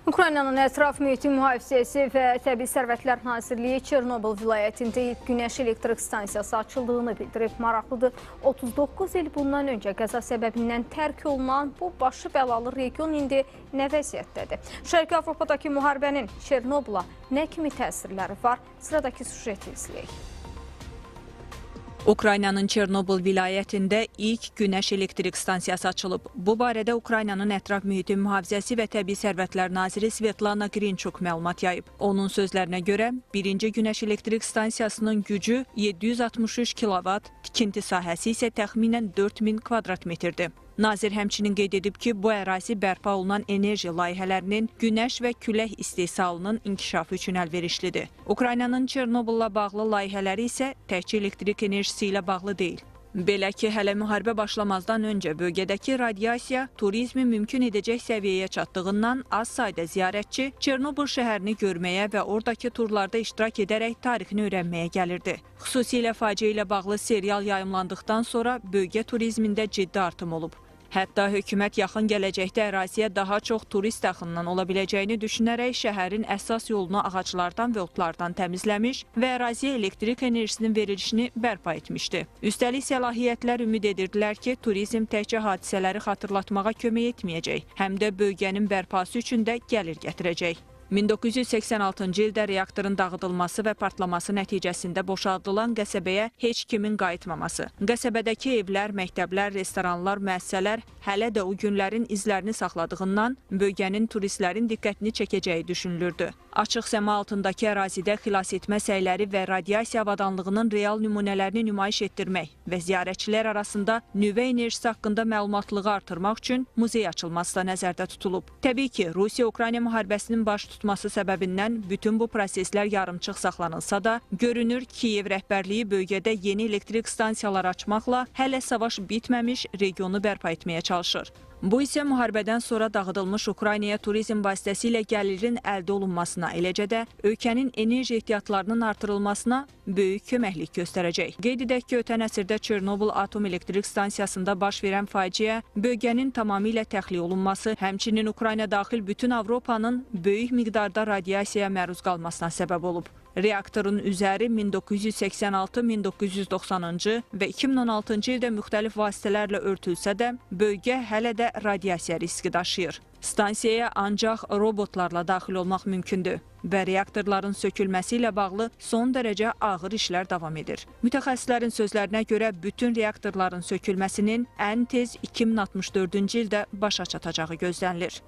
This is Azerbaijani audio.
Ukraynanın Ətraf Mühiti Mühafizəsi və Təbii Sərvətlər Nazirliyi Çernobıl vilayətində ilk günəş elektrik stansiyası açıldığını bildirib. Maraqlıdır, 39 il bundan öncə qəza səbəbindən tərk olunan bu başı bəlalı region indi nə vəziyyətdədir? Şərqi Avropadakı müharibənin Çernobyla nə kimi təsirləri var? Sıradakı süjeti izləyək. Ukraynanın Çernobıl vilayətində ilk günəş elektrik stansiyası açılıb. Bu barədə Ukraynanın Ətraf Mühiti Mühafizəsi və Təbii Sərvətlər Naziri Svetlana Grinchuk məlumat yayıb. Onun sözlərinə görə, birinci günəş elektrik stansiyasının gücü 763 kilovat, tikinti sahəsi isə təxminən 4000 kvadrat metrdir. Nazir həmçinin qeyd edib ki, bu ərazi bərpa olunan enerji layihələrinin günəş və külək istehsalının inkişafı üçün əlverişlidir. Ukraynanın Çernobylla bağlı layihələri isə təkcə elektrik enerjisi ilə bağlı deyil. Belə ki, hələ müharibə başlamazdan öncə bölgədəki radiasiya turizmi mümkün edəcək səviyyəyə çatdığından az sayda ziyarətçi Çernobıl şəhərini görməyə və oradakı turlarda iştirak edərək tarixini öyrənməyə gəlirdi. Xüsusilə faciə ilə bağlı serial yayımlandıqdan sonra bölgə turizmində ciddi artım olub. Hətta hökumət yaxın gələcəkdə əraziyə daha çox turist axınının ola biləcəyini düşünərək şəhərin əsas yolunu ağaclardan və otlardan təmizləmiş və əraziyə elektrik enerjisinin verilişini bərpa etmişdi. Üstəlik səlahiyyətlər ümid edirdilər ki, turizm təkcə hadisələri xatırlatmağa kömək etməyəcək, həm də bölgənin bərpası üçün də gəlir gətirəcək. 1986-cı ildə reaktorun dağıdılması və partlaması nəticəsində boşaldılan qəsəbəyə heç kimin qayıtmaması, qəsəbədəki evlər, məktəblər, restoranlar, müəssisələr hələ də o günlərin izlərini saxladığından bölgənin turistlərin diqqətini çəkəcəyi düşünülürdü. Açıq səma altındakı ərazidə xilas etmə səyləri və radiasiya avadanlığının real nümunələrini nümayiş etdirmək və ziyarətçilər arasında nüvə enerjisi haqqında məlumatlığı artırmaq üçün muzey açılması da nəzərdə tutulub. Təbii ki, Rusiya-Ukrayna müharibəsinin baş tutması səbəbindən bütün bu proseslər yarımçıq saxlanılsa da, görünür Kiyev rəhbərliyi bölgədə yeni elektrik stansiyaları açmaqla hələ savaş bitməmiş regionu bərpa etməyə çalışır. Bu isə müharibədən sonra dağıdılmış Ukraynaya turizm vasitəsilə gəlirin əldə olunmasına, eləcə də ölkənin enerji ehtiyatlarının artırılmasına böyük köməklik göstərəcək. Qeyd edək ki, ötən əsrdə Çernobıl atom elektrik stansiyasında baş verən faciə bölgənin tamamilə təxliyə olunması, həmçinin Ukrayna daxil bütün Avropanın böyük miqdarda radiasiyaya məruz qalmasına səbəb olub. Reaktorun üzəri 1986, 1990-cı və 2016-cı ildə müxtəlif vasitələrlə örtülsə də, bölgə hələ də radiasiya riski daşıyır. Stansiyaya ancaq robotlarla daxil olmaq mümkündür və reaktorların sökülməsi ilə bağlı son dərəcə ağır işlər davam edir. Mütəxəssislərin sözlərinə görə bütün reaktorların sökülməsinin ən tez 2064-cü ildə başa çatacağı gözlənilir.